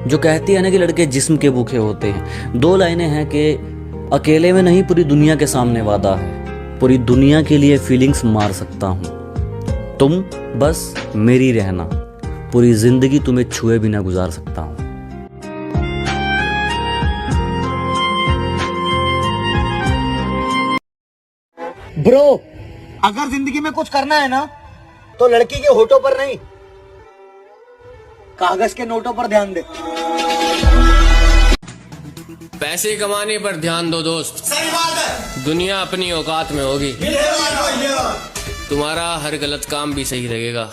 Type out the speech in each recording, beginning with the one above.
जो कहती है ना कि लड़के जिस्म के भूखे होते हैं। 2 लाइनें हैं कि अकेले में नहीं पूरी दुनिया के सामने वादा है, पूरी दुनिया के लिए फीलिंग्स मार सकता हूँ, तुम बस मेरी रहना, पूरी जिंदगी तुम्हें छुए बिना गुजार सकता हूँ। ब्रो, अगर जिंदगी में कुछ करना है ना तो लड़की के होठों पर नहीं, कागज के नोटों पर ध्यान दे। पैसे कमाने पर ध्यान दो दोस्त, सही बात है। दुनिया अपनी औकात में होगी। तुम्हारा हर गलत काम भी सही लगेगा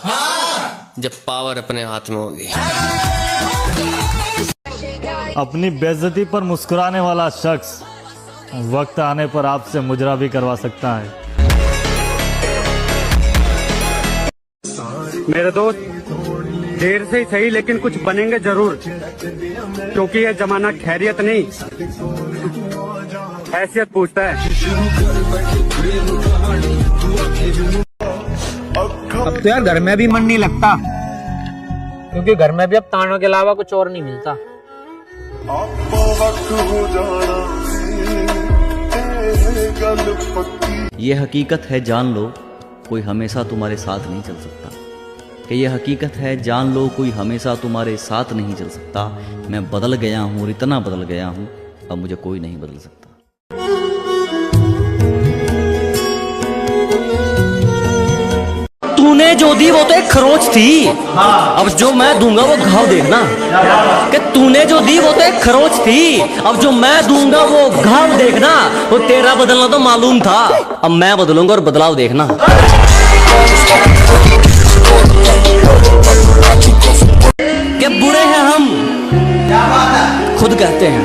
जब पावर अपने हाथ में होगी। अपनी बेइज्जती पर मुस्कुराने वाला शख्स वक्त आने पर आपसे मुजरा भी करवा सकता है। मेरे दोस्त, देर से ही सही लेकिन कुछ बनेंगे जरूर, क्योंकि यह जमाना खैरियत नहीं हैसियत पूछता है। अब तो यार घर में भी मन नहीं लगता, क्योंकि घर में भी अब तानों के अलावा कुछ और नहीं मिलता। ये हकीकत है जान लो, कोई हमेशा तुम्हारे साथ नहीं चल सकता। कि ये हकीकत है जान लो, कोई हमेशा तुम्हारे साथ नहीं चल सकता। मैं बदल गया हूँ और इतना बदल गया हूँ, अब मुझे कोई नहीं बदल सकता। तूने जो दी वो तो एक खरोच थी, अब जो मैं दूंगा वो घाव देखना। कि तूने जो दी वो तो एक खरोच थी, अब जो मैं दूंगा वो घाव देखना। वो तेरा बदलना तो मालूम था, अब मैं बदलूंगा और बदलाव देखना। कि बुरे हैं हम, खुद कहते हैं,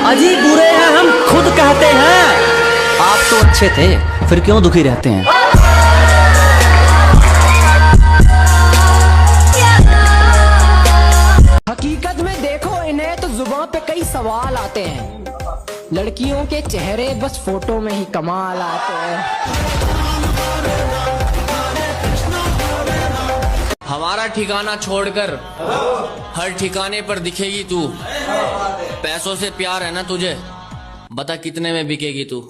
अजी बुरे हैं हम खुद कहते हैं। आप तो अच्छे थे, फिर क्यों दुखी रहते हैं? हकीकत में देखो इन्हें तो जुबान पे कई सवाल आते हैं, लड़कियों के चेहरे बस फोटो में ही कमाल आते हैं। हमारा ठिकाना छोड़कर हर ठिकाने पर दिखेगी तू। पैसों से प्यार है ना तुझे, बता कितने में बिकेगी तू।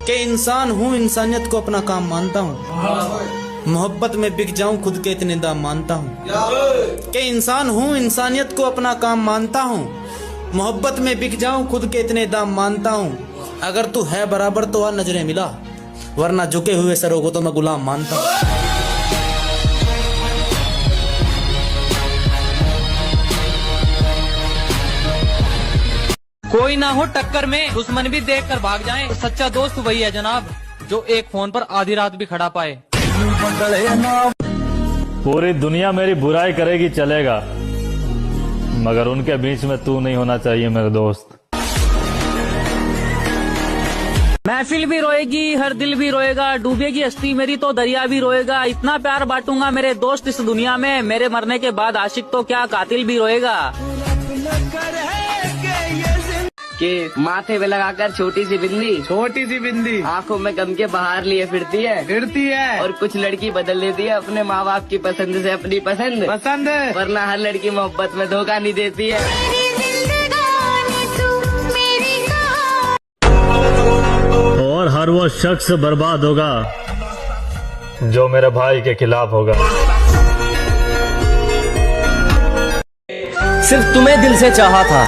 के इंसान हूँ, इंसानियत को अपना काम मानता हूँ, मोहब्बत में बिक जाऊं खुद के इतने दाम मानता हूँ। के इंसान हूँ, इंसानियत को अपना काम मानता हूँ, मोहब्बत में बिक जाऊं खुद के इतने दाम मानता हूँ। अगर तू है बराबर तो आ नजरें मिला, वरना झुके हुए सरों को तो मैं गुलाम मानता हूँ। कोई ना हो टक्कर में, दुश्मन भी देख कर भाग जाए, सच्चा दोस्त वही है जनाब जो एक फोन पर आधी रात भी खड़ा पाए। पूरी दुनिया मेरी बुराई करेगी चलेगा, मगर उनके बीच में तू नहीं होना चाहिए मेरे दोस्त। महफिल भी रोएगी, हर दिल भी रोएगा, डूबेगी हस्ती मेरी तो दरिया भी रोएगा। इतना प्यार बांटूंगा मेरे दोस्त इस दुनिया में, मेरे मरने के बाद आशिक तो क्या कातिल भी रोएगा। कि माथे पे लगाकर छोटी सी बिंदी आंखों में गम के बाहर लिए फिरती है और कुछ लड़की बदल देती है अपने माँ बाप की पसंद से अपनी पसंद, वरना हर लड़की मोहब्बत में धोखा नहीं देती है। और हर वो शख्स बर्बाद होगा जो मेरे भाई के खिलाफ होगा। सिर्फ तुम्हें दिल से चाहा था,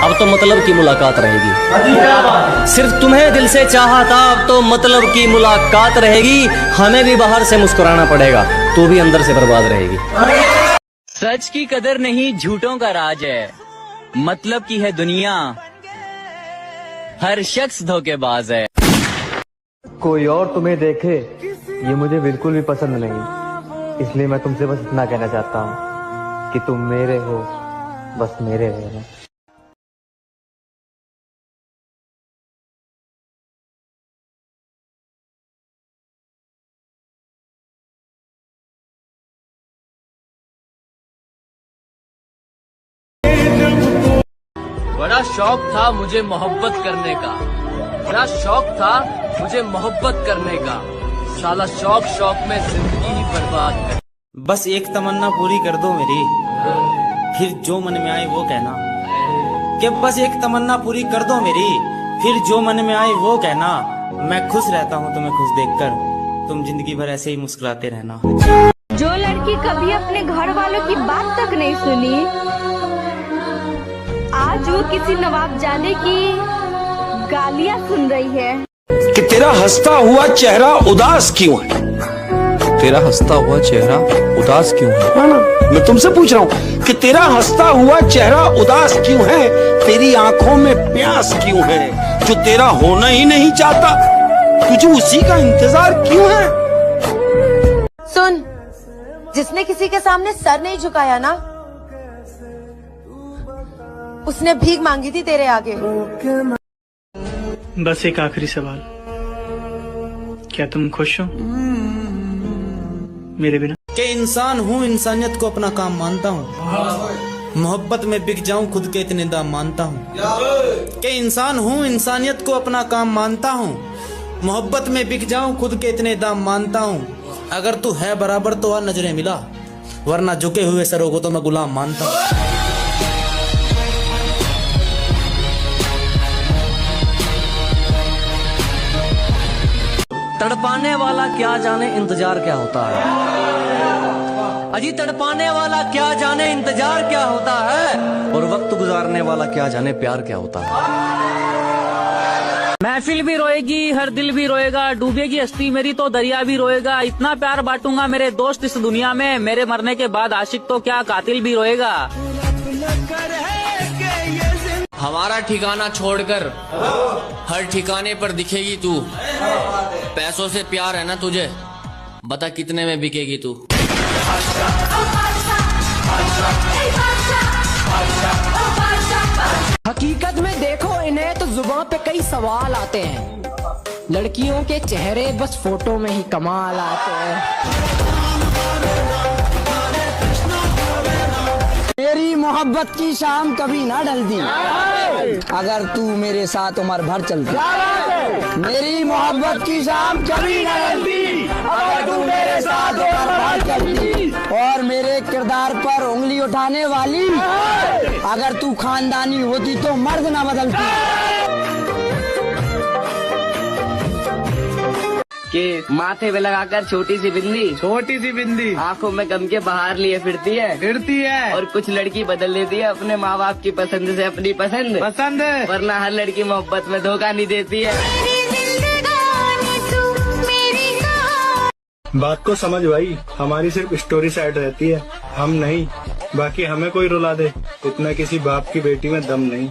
अब तो मतलब की मुलाकात रहेगी। सिर्फ तुम्हें दिल से चाहा था, अब तो मतलब की मुलाकात रहेगी। हमें भी बाहर से मुस्कुराना पड़ेगा, तू भी अंदर से बर्बाद रहेगी। सच की कदर नहीं झूठों का राज है, मतलब की है दुनिया, हर शख्स धोखेबाज है। कोई और तुम्हें देखे ये मुझे बिल्कुल भी पसंद नहीं, इसलिए मैं तुमसे बस इतना कहना चाहता हूँ कि तुम मेरे हो, बस मेरे रहना। बड़ा शौक था मुझे मोहब्बत करने का, बड़ा शौक था मुझे मोहब्बत करने का। साला शौक शौक में जिंदगी ही बर्बाद कर। बस एक तमन्ना पूरी कर दो मेरी, फिर जो मन में आए वो कहना। कि बस एक तमन्ना पूरी कर दो मेरी, फिर जो मन में आए वो कहना। मैं खुश रहता हूँ तुम्हें खुश देखकर, तुम जिंदगी भर ऐसे ही मुस्कुराते रहना। जो लड़की कभी अपने घर वालों की बात तक नहीं सुनी, आज वो किसी नवाबजादे की गालियां सुन रही है। कि तेरा हंसता हुआ चेहरा उदास क्यों है? तेरा हंसता हुआ चेहरा उदास क्यों है? मैं तुमसे पूछ रहा हूँ कि तेरा हंसता हुआ चेहरा उदास क्यों है? तेरी आंखों में प्यास क्यों है? जो तेरा होना ही नहीं चाहता, तुझे उसी का इंतजार क्यों है? सुन, जिसने किसी के सामने सर नहीं झुकाया ना, उसने भीख मांगी थी तेरे आगे। बस एक आखिरी सवाल, क्या तुम खुश हो मेरे बिना? कि इंसान हूँ, इंसानियत को अपना काम मानता हूँ। मोहब्बत में बिक जाऊं खुद के इतने दाम मानता हूँ। कि इंसान हूँ, इंसानियत को अपना काम मानता हूँ। मोहब्बत में बिक जाऊं खुद के इतने दाम मानता हूँ। अगर तू है बराबर तो आ नजरें मिला, वरना झुके हुए सरों को तो मैं गुलाम मानता हूँ। तड़पाने वाला क्या जाने इंतजार क्या होता है। अजी तड़पाने वाला क्या जाने इंतजार क्या होता है, और वक्त गुजारने वाला क्या जाने प्यार क्या होता है। महफिल भी रोएगी, हर दिल भी रोएगा, डूबेगी हस्ती मेरी तो दरिया भी रोएगा। इतना प्यार बांटूंगा मेरे दोस्त इस दुनिया में, मेरे मरने के बाद आशिक तो क्या कातिल भी रोएगा। हमारा ठिकाना छोड़कर हर ठिकाने पर दिखेगी तू। पैसों से प्यार है ना तुझे, बता कितने में बिकेगी तू। हकीकत में देखो इन्हें तो जुबान पे कई सवाल आते हैं, लड़कियों के चेहरे बस फोटो में ही कमाल आते हैं। मेरी मोहब्बत की शाम कभी ना ढलती, अगर तू मेरे साथ उम्र भर चलती। मेरी मोहब्बत की शाम कभी ना ढलती, अगर तू मेरे साथ उम्र भर चलती। और मेरे किरदार पर उंगली उठाने वाली, अगर तू खानदानी होती तो मर्द ना बदलती। कि माथे पे लगाकर छोटी सी बिंदी आंखों में गम के बाहर लिए फिरती है और कुछ लड़की बदल लेती है अपने माँ बाप की पसंद से अपनी पसंद, वरना हर लड़की मोहब्बत में धोखा नहीं देती है। बात को समझ भाई, हमारी सिर्फ स्टोरी साइड रहती है, हम नहीं। बाकी हमें कोई रुला दे, इतना किसी बाप की बेटी में दम नहीं।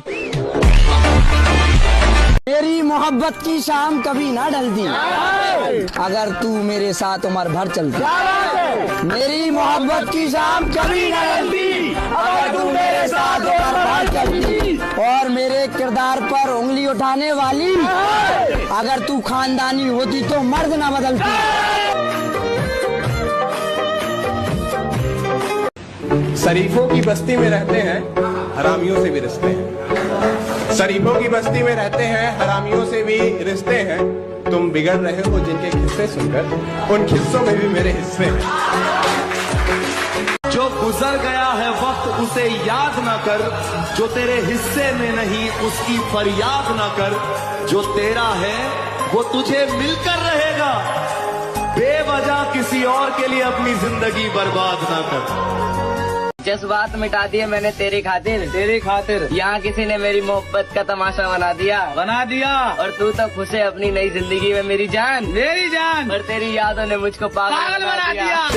मेरी मोहब्बत की शाम कभी ना ढलती, अगर तू मेरे साथ उम्र भर चलती। मेरी मोहब्बत की शाम कभी ना ढलती, अगर तू मेरे साथ उम्र भर चलती। और मेरे किरदार पर उंगली उठाने वाली, अगर तू खानदानी होती तो मर्द ना बदलती। शरीफों की बस्ती में रहते हैं, हरामियों से भी रिश्ते हैं। शरीफों की बस्ती में रहते हैं, हरामियों से भी रिश्ते हैं। तुम बिगड़ रहे हो जिनके किस्से सुनकर, उन किस्सों में भी मेरे हिस्से हैं। जो गुजर गया है वक्त उसे याद ना कर, जो तेरे हिस्से में नहीं उसकी फरियाद ना कर। जो तेरा है वो तुझे मिलकर रहेगा, बेवजह किसी और के लिए अपनी जिंदगी बर्बाद ना कर। जज्बात मिटा दिए मैंने तेरी खातिर, यहाँ किसी ने मेरी मोहब्बत का तमाशा बना दिया। और तू तो खुश है अपनी नई जिंदगी में मेरी जान। और तेरी यादों ने मुझको पागल बना दिया।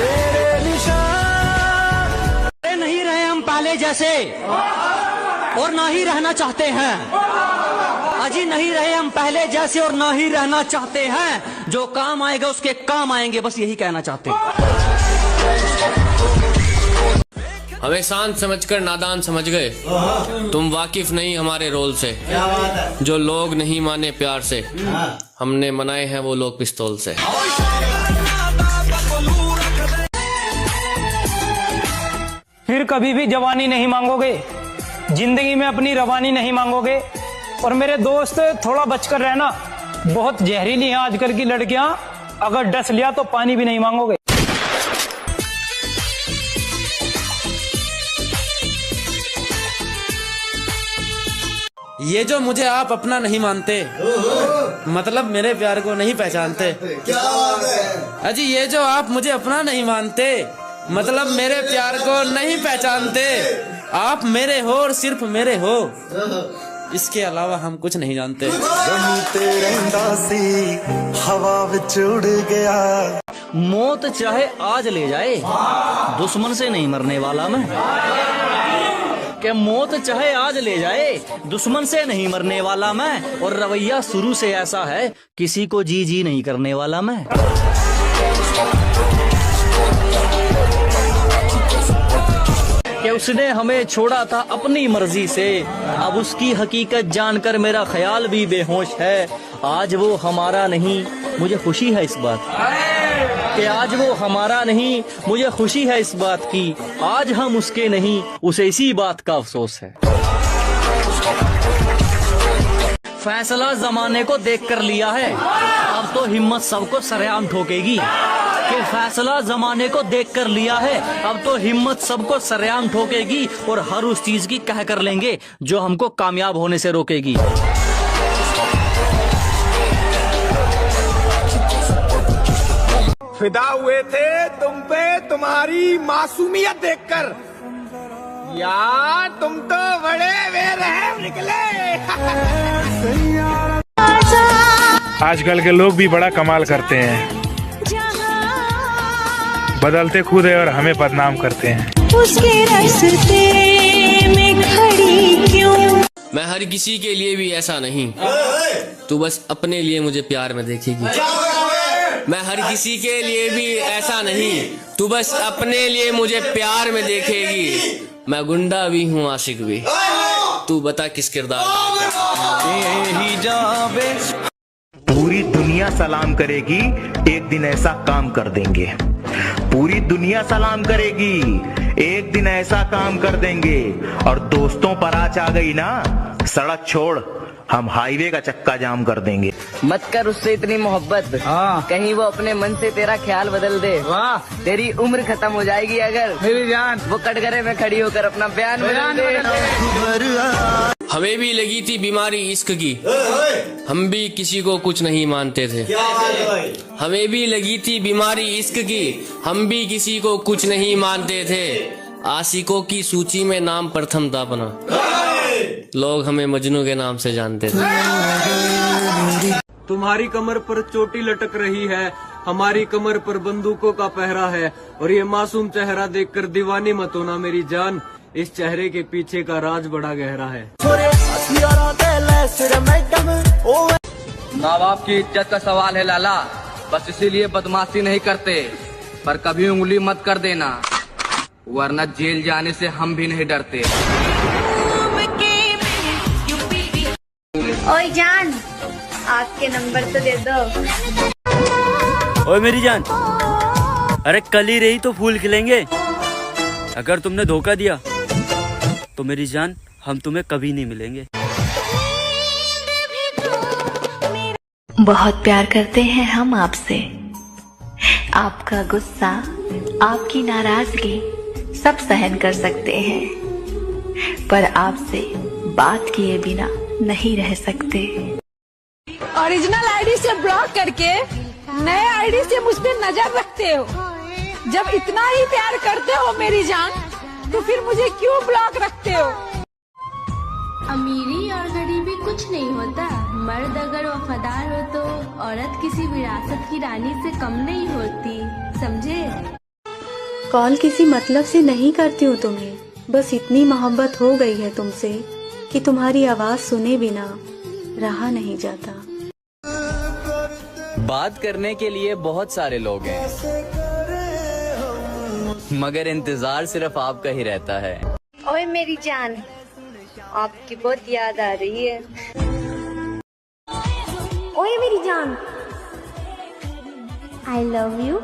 नहीं रहे हम पहले जैसे, और ना ही रहना चाहते हैं। अजी नहीं रहे हम पहले जैसे और ना ही रहना चाहते हैं। जो काम आएगा उसके काम आएंगे, बस यही कहना चाहते हैं। हमें शांत समझकर नादान समझ गए, तुम वाकिफ नहीं हमारे रोल से। जो लोग नहीं माने प्यार से, हमने मनाए हैं वो लोग पिस्तौल से। फिर कभी भी जवानी नहीं मांगोगे, जिंदगी में अपनी रवानी नहीं मांगोगे। और मेरे दोस्त थोड़ा बचकर रहना, बहुत जहरीली हैं आजकल की लड़कियां, अगर डस लिया तो पानी भी नहीं मांगोगे। ये जो मुझे आप अपना नहीं मानते, मतलब मेरे प्यार को नहीं पहचानते। क्या बात है अजी, ये जो आप मुझे अपना नहीं मानते, मतलब मेरे प्यार को नहीं पहचानते। आप मेरे हो और सिर्फ मेरे हो, इसके अलावा हम कुछ नहीं जानते। हवा विच उड़ गया। मौत चाहे आज ले जाए, दुश्मन से नहीं मरने वाला मैं। कि मौत चाहे आज ले जाए, दुश्मन से नहीं मरने वाला मैं। और रवैया शुरू से ऐसा है, किसी को जी जी नहीं करने वाला मैं। कि उसने हमें छोड़ा था अपनी मर्जी से, अब उसकी हकीकत जानकर मेरा ख्याल भी बेहोश है। आज वो हमारा नहीं, मुझे खुशी है इस बात कि आज वो हमारा नहीं, मुझे खुशी है इस बात की। आज हम उसके नहीं, उसे इसी बात का अफसोस है। फैसला जमाने को देख कर लिया है, अब तो हिम्मत सबको सरेआम ठोकेगी। कि फैसला जमाने को देख कर लिया है, अब तो हिम्मत सबको सरेआम ठोकेगी। और हर उस चीज की कह कर लेंगे जो हमको कामयाब होने से रोकेगी। फिदा हुए थे तुम पे तुम्हारी मासूमियत देखकर, यार तुम तो बड़े बेरहम निकले। आजकल के लोग भी बड़ा कमाल करते हैं, बदलते खुद है और हमें बदनाम करते हैं। उसके रास्ते में खड़ी क्यों? मैं हर किसी के लिए भी ऐसा नहीं, तू बस अपने लिए मुझे प्यार में देखेगी। मैं हर किसी के लिए भी ऐसा नहीं, तू बस अपने लिए मुझे प्यार में देखेगी। मैं गुंडा भी हूँ आशिक भी, तू बता किस किरदार में। पूरी दुनिया सलाम करेगी, एक दिन ऐसा काम कर देंगे। पूरी दुनिया सलाम करेगी, एक दिन ऐसा काम कर देंगे। और दोस्तों पर आँच आ गई ना, सड़क छोड़, हम हाईवे का चक्का जाम कर देंगे। मत कर उससे इतनी मोहब्बत, कहीं वो अपने मन से तेरा ख्याल बदल दे। तेरी उम्र खत्म हो जाएगी अगर मेरी जान वो कटघरे में खड़ी होकर अपना बयान बदल दे। हमें भी लगी थी बीमारी इश्क की, हम भी किसी को कुछ नहीं मानते थे। हमें भी लगी थी बीमारी इश्क की, हम भी किसी को कुछ नहीं मानते थे। आशिकों की सूची में नाम प्रथम था अपना, लोग हमें मजनू के नाम से जानते थे। तुम्हारी कमर पर चोटी लटक रही है, हमारी कमर पर बंदूकों का पहरा है। और ये मासूम चेहरा देखकर दीवानी मत होना मेरी जान, इस चेहरे के पीछे का राज बड़ा गहरा है। माँ बाप की इज्जत का सवाल है लाला, बस इसीलिए बदमाशी नहीं करते। पर कभी उंगली मत कर देना, वरना जेल जाने से हम भी नहीं डरते। ओए जान, आपके नंबर तो दे दो। ओए मेरी जान, अरे कल ही रही तो फूल खिलेंगे। अगर तुमने धोखा दिया तो मेरी जान, हम तुम्हें कभी नहीं मिलेंगे। बहुत प्यार करते हैं हम आपसे। आपका गुस्सा, आपकी नाराजगी सब सहन कर सकते हैं, पर आपसे बात किए बिना नहीं रह सकते। ओरिजिनल आईडी से ब्लॉक करके नए आईडी से मुझ पे नजर रखते हो। जब इतना ही प्यार करते हो मेरी जान, तो फिर मुझे क्यों ब्लॉक रखते हो? अमीरी और गरीबी कुछ नहीं होता, मर्द अगर वफादार हो तो औरत किसी विरासत की रानी से कम नहीं होती, समझे? कॉल किसी मतलब से नहीं करती हूँ तुम्हें, बस इतनी मोहब्बत हो गई है तुमसे कि तुम्हारी आवाज सुने बिना रहा नहीं जाता। बात करने के लिए बहुत सारे लोग हैं, मगर इंतजार सिर्फ आपका ही रहता है। ओए मेरी जान, आपकी बहुत याद आ रही है। ओए मेरी जान, आई लव यू।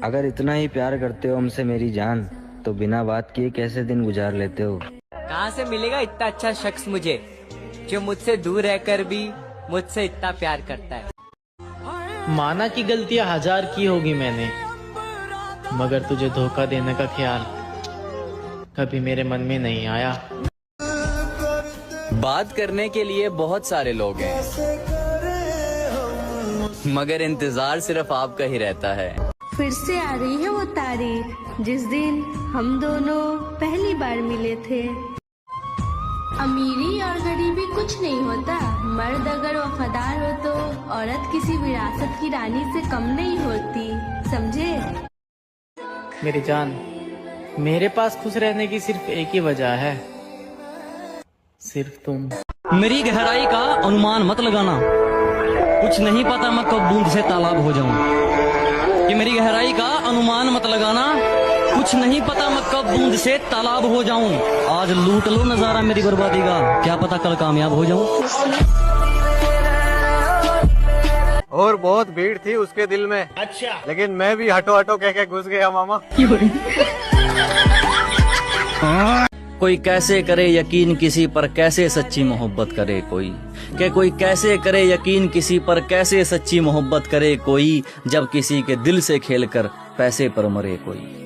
अगर इतना ही प्यार करते हो हमसे मेरी जान, तो बिना बात किए कैसे दिन गुजार लेते हो? कहाँ से मिलेगा इतना अच्छा शख्स मुझे, जो मुझसे दूर रहकर भी मुझसे इतना प्यार करता है। माना कि गलतियां 1000 की होगी मैंने, मगर तुझे धोखा देने का ख्याल कभी मेरे मन में नहीं आया। बात करने के लिए बहुत सारे लोग हैं, मगर इंतजार सिर्फ आपका ही रहता है। फिर से आ रही है वो तारीख जिस दिन हम दोनों पहली बार मिले थे। अमीरी और गरीबी कुछ नहीं होता, मर्द अगर वफादार हो तो औरत किसी विरासत की रानी से कम नहीं होती, समझे? मेरी जान, मेरे पास खुश रहने की सिर्फ एक ही वजह है, सिर्फ तुम। मेरी गहराई का अनुमान मत लगाना, कुछ नहीं पता मैं कब बूंद से तालाब हो जाऊं। कि मेरी गहराई का अनुमान मत लगाना, कुछ नहीं पता मैं कब बूंद से तालाब हो जाऊं। आज लूट लो नजारा मेरी बर्बादी का, क्या पता कल कामयाब हो जाऊं। और बहुत भीड़ थी उसके दिल में, अच्छा, लेकिन मैं भी हटो हटो कह के घुस गया मामा। कोई कैसे करे यकीन किसी पर, कैसे सच्ची मोहब्बत करे कोई। कि कोई कैसे करे यकीन किसी पर, कैसे सच्ची मोहब्बत करे कोई, जब किसी के दिल से खेलकर पैसे पर मरे कोई।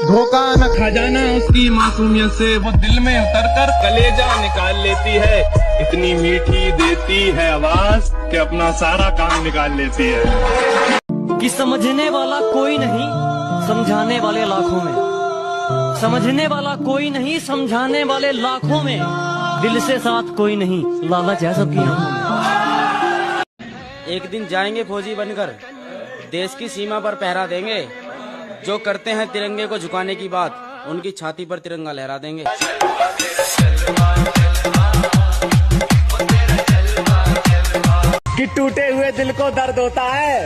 धोखा न खा जाना उसकी मासूमियत से, वो दिल में उतरकर कलेजा निकाल लेती है। इतनी मीठी देती है आवाज कि अपना सारा काम निकाल लेती है। कि समझने वाला कोई नहीं, समझाने वाले लाखों में। समझने वाला कोई नहीं, समझाने वाले लाखों में। दिल से साथ कोई नहीं, लालच है सबकी आंखों में। एक दिन जाएंगे फौजी बनकर, देश की सीमा पर पहरा देंगे। जो करते हैं तिरंगे को झुकाने की बात, उनकी छाती पर तिरंगा लहरा देंगे। कि टूटे हुए दिल को दर्द होता है,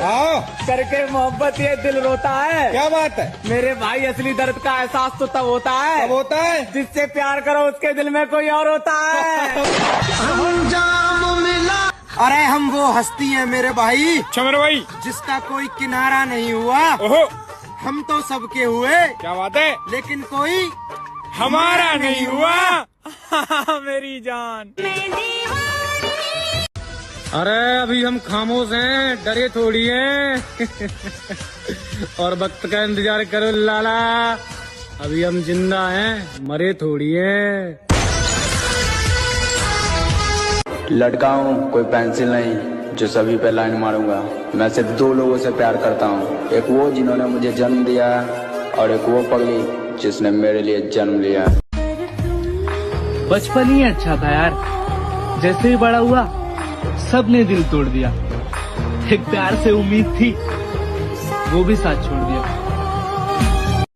करके मोहब्बत ये दिल रोता है। क्या बात है मेरे भाई, असली दर्द का एहसास तो तब होता है, तब होता है जिससे प्यार करो उसके दिल में कोई और होता है। अंजाम मिला, अरे हम वो हस्ती है मेरे भाई, मेरे भाई, जिसका कोई किनारा नहीं हुआ। हम तो सबके हुए, क्या बात है, लेकिन कोई हमारा नहीं हुआ। मेरी जान। अरे अभी हम खामोश हैं, डरे थोड़ी हैं। और वक्त का इंतजार करो लाला, अभी हम जिंदा हैं, मरे थोड़ी हैं। लड़का हूँ, कोई पेंसिल नहीं जो सभी पे लाइन मारूंगा। मैं सिर्फ 2 लोगों से प्यार करता हूँ, एक वो जिन्होंने मुझे जन्म दिया और एक वो पगली जिसने मेरे लिए जन्म लिया। बचपन ही अच्छा था यार, जैसे ही बड़ा हुआ सबने दिल तोड़ दिया। एक प्यार से उम्मीद थी, वो भी साथ छोड़ दिया।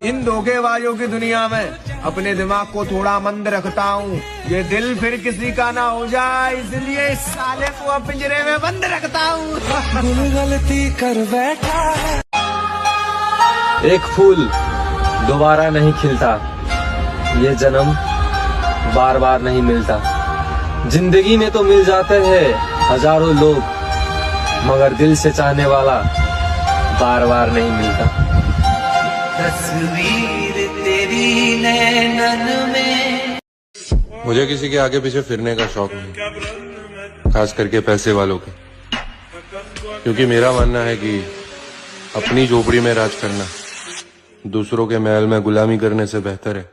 इन धोखेबाजों की दुनिया में अपने दिमाग को थोड़ा मंद रखता हूँ, ये दिल फिर किसी का ना हो जाए, इसलिए इस साले को पिंजरे में बंद रखता हूँ। गलती कर बैठा। एक फूल दोबारा नहीं खिलता, ये जन्म बार बार नहीं मिलता। जिंदगी में तो मिल जाते हैं हजारों लोग, मगर दिल से चाहने वाला बार बार नहीं मिलता। तस्वीर तेरी नैनन में। मुझे किसी के आगे पीछे फिरने का शौक नहीं, खास करके पैसे वालों के, क्योंकि मेरा मानना है कि अपनी झोपड़ी में राज करना दूसरों के महल में गुलामी करने से बेहतर है।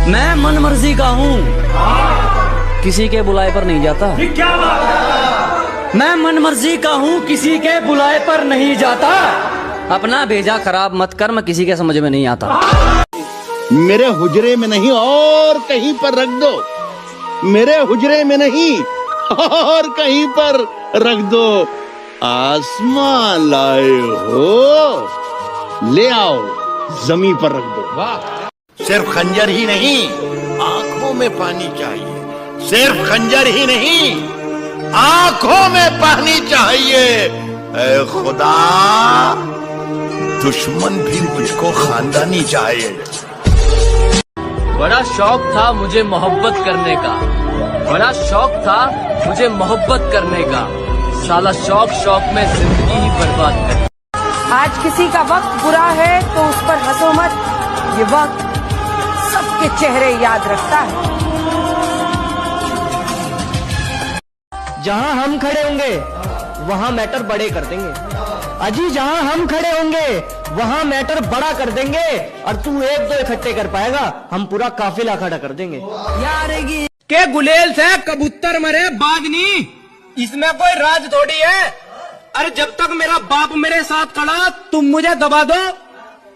मैं मन मर्जी का हूँ, किसी के बुलाए पर नहीं जाता। मैं मन मर्जी का हूँ, किसी के बुलाए पर नहीं जाता। अपना भेजा खराब मत कर, मैं किसी के समझ में नहीं आता। मेरे हुजरे में नहीं और कहीं पर रख दो, मेरे हुजरे में नहीं और कहीं पर रख दो। आसमान लाए हो, ले आओ जमीन पर रख दो। वाह। सिर्फ खंजर ही नहीं, आंखों में पानी चाहिए। सिर्फ खंजर ही नहीं, आंखों में पानी चाहिए। ऐ खुदा, दुश्मन भी मुझको खानदानी चाहिए। बड़ा शौक था मुझे मोहब्बत करने का, बड़ा शौक था मुझे मोहब्बत करने का। साला शौक शौक में जिंदगी ही बर्बाद कर। आज किसी का वक्त बुरा है तो उस पर हंसो मत, ये वक्त सबके चेहरे याद रखता है। जहां हम खड़े होंगे वहां मैटर बड़े कर देंगे। अजी जहां हम खड़े होंगे वहां मैटर बड़ा कर देंगे, और तू एक दो इकट्ठे कर पाएगा, हम पूरा काफिला खड़ा कर देंगे। यारेगी के गुलेल से कबूतर मरे बागनी, इसमें कोई राज थोड़ी है। अरे जब तक मेरा बाप मेरे साथ खड़ा तुम मुझे दबा दो,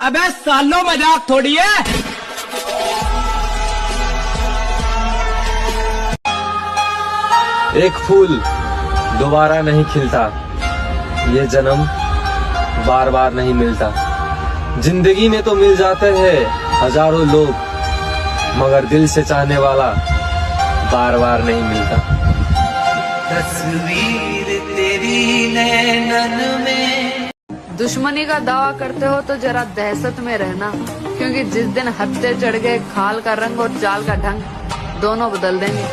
अबे सालों मजाक थोड़ी है। एक फूल दोबारा नहीं खिलता, ये जन्म बार बार नहीं मिलता। जिंदगी में तो मिल जाते हैं हजारों लोग, मगर दिल से चाहने वाला बार बार नहीं मिलता। तस्वीर तेरी नैनन में। दुश्मनी का दावा करते हो तो जरा दहशत में रहना, क्योंकि जिस दिन हत्थे चढ़ गए खाल का रंग और चाल का ढंग दोनों बदल देंगे।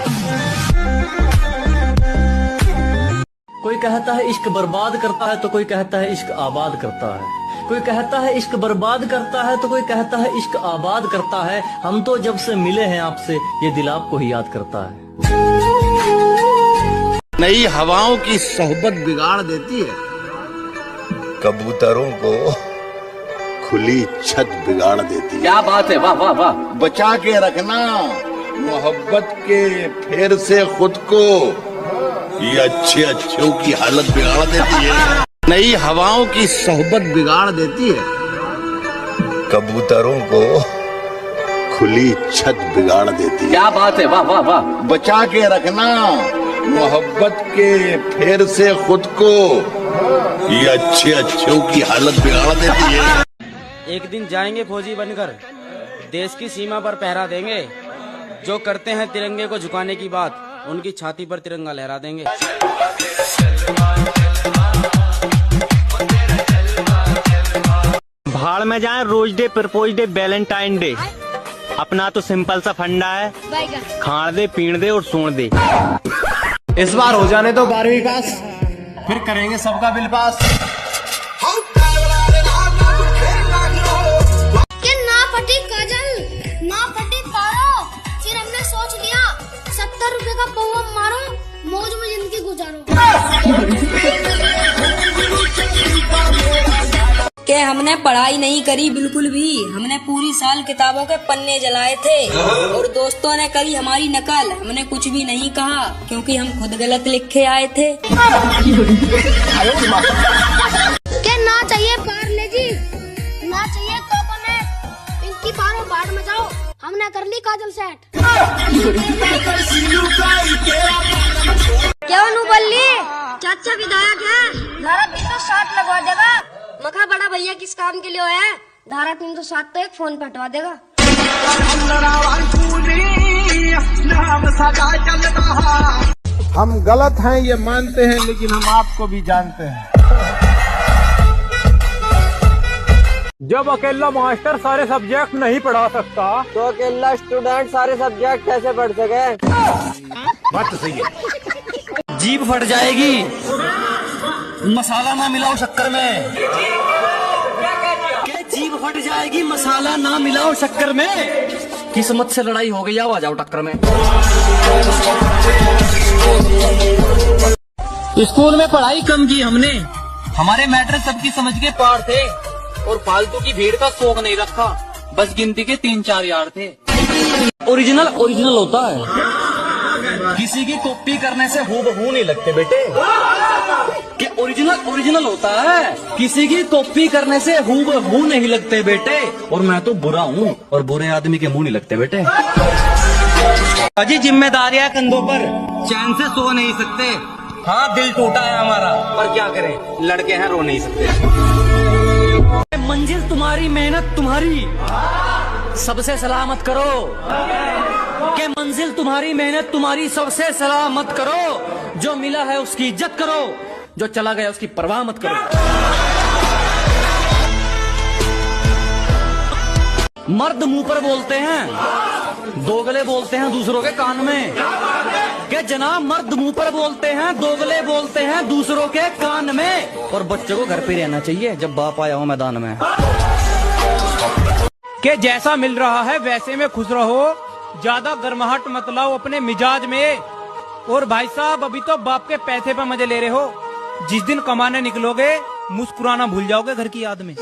कोई कहता है इश्क बर्बाद करता है तो कोई कहता है इश्क आबाद करता है। कोई कहता है इश्क बर्बाद करता है तो कोई कहता है इश्क आबाद करता है। हम तो जब से मिले हैं आपसे ये दिल आपको ही याद करता है। नई हवाओं की सोहबत बिगाड़ देती है, कबूतरों को खुली छत बिगाड़ देती है। क्या बात है, वाह वाह वाह। बचा के रखना मोहब्बत के फेर से खुद को, ये अच्छे अच्छों की हालत बिगाड़ देती है। नई हवाओं की सोहबत बिगाड़ देती है, कबूतरों को खुली छत बिगाड़ देती है। क्या बात है, वाह वाह वाह। बचा के रखना मोहब्बत के फेर से खुद को, ये अच्छे अच्छों की हालत बिगाड़ देती है। एक दिन जाएंगे फौजी बनकर, देश की सीमा पर पहरा देंगे। जो करते हैं तिरंगे को झुकाने की बात, उनकी छाती पर तिरंगा लहरा देंगे। भाड़ में जाए rose day, propose day, Valentine day, अपना तो सिंपल सा फंडा है, खाण दे, पीण दे और सोन दे। इस बार हो जाने तो 12वीं पास, फिर करेंगे सबका बिल पास। ना फटी काजल, ना फटी पारो, फिर हमने सोच लिया 70 रुपए का पौवा मारो, मौज में जिंदगी गुजारो। के हमने पढ़ाई नहीं करी बिल्कुल भी, हमने पूरी साल किताबों के पन्ने जलाए थे और दोस्तों ने करी हमारी नकल। हमने कुछ भी नहीं कहा क्योंकि हम खुद गलत लिख के आए थे। के ना चाहिए पार्ले जी, ना चाहिए कोकोनट, इनकी बारों बाट मचाओ, हमने कर ली काजल सेट। क्या बल्ली चाचा विधायक है, धारा 360 लगवा देगा। मखा बड़ा भैया किस काम के लिए है, धारा 360 तो एक फोन पे हटवा देगा। हम गलत हैं ये मानते हैं, लेकिन हम आपको भी जानते हैं। जब अकेला मास्टर सारे सब्जेक्ट नहीं पढ़ा सकता तो अकेला स्टूडेंट सारे सब्जेक्ट कैसे पढ़ सके? बात तो सही है। जीभ फट जाएगी, मसाला ना मिलाओ शक्कर में। जीभ फट जाएगी, मसाला ना मिलाओ शक्कर में। किस्मत से लड़ाई हो गई, आ जाओ टक्कर में। स्कूल में पढ़ाई कम की हमने, हमारे मैटर सबकी समझ के पार थे और फालतू की भीड़ का शौक नहीं रखा, बस गिनती के 3-4 यार थे। ओरिजिनल ओरिजिनल होता है, किसी की कॉपी करने से हूबहू नहीं लगते बेटे। कि ओरिजिनल ओरिजिनल होता है, किसी की कॉपी करने से हूबहू नहीं लगते बेटे। और मैं तो बुरा हूँ और बुरे आदमी के मुंह नहीं लगते बेटे। अजी जिम्मेदारियां कंधों पर, चैन से सो नहीं सकते। हाँ दिल टूटा है हमारा, पर क्या करें, लड़के हैं रो नहीं सकते। मंजिल तुम्हारी, मेहनत तुम्हारी, सबसे सलामत करो। के मंजिल तुम्हारी, मेहनत तुम्हारी, सबसे सलामत करो। जो मिला है उसकी इज्जत करो, जो चला गया उसकी परवाह मत करो। मर्द मुंह पर बोलते हैं, दोगले बोलते हैं दूसरों के कान में। के जनाब मर्द मुंह पर बोलते हैं, दोगले बोलते हैं दूसरों के कान में। और बच्चों को घर पे रहना चाहिए जब बाप आया हो मैदान में। कि जैसा मिल रहा है वैसे में खुश रहो, ज्यादा गर्माहट मत लाओ अपने मिजाज में। और भाई साहब अभी तो बाप के पैसे पे मजे ले रहे हो, जिस दिन कमाने निकलोगे मुस्कुराना भूल जाओगे घर की याद में।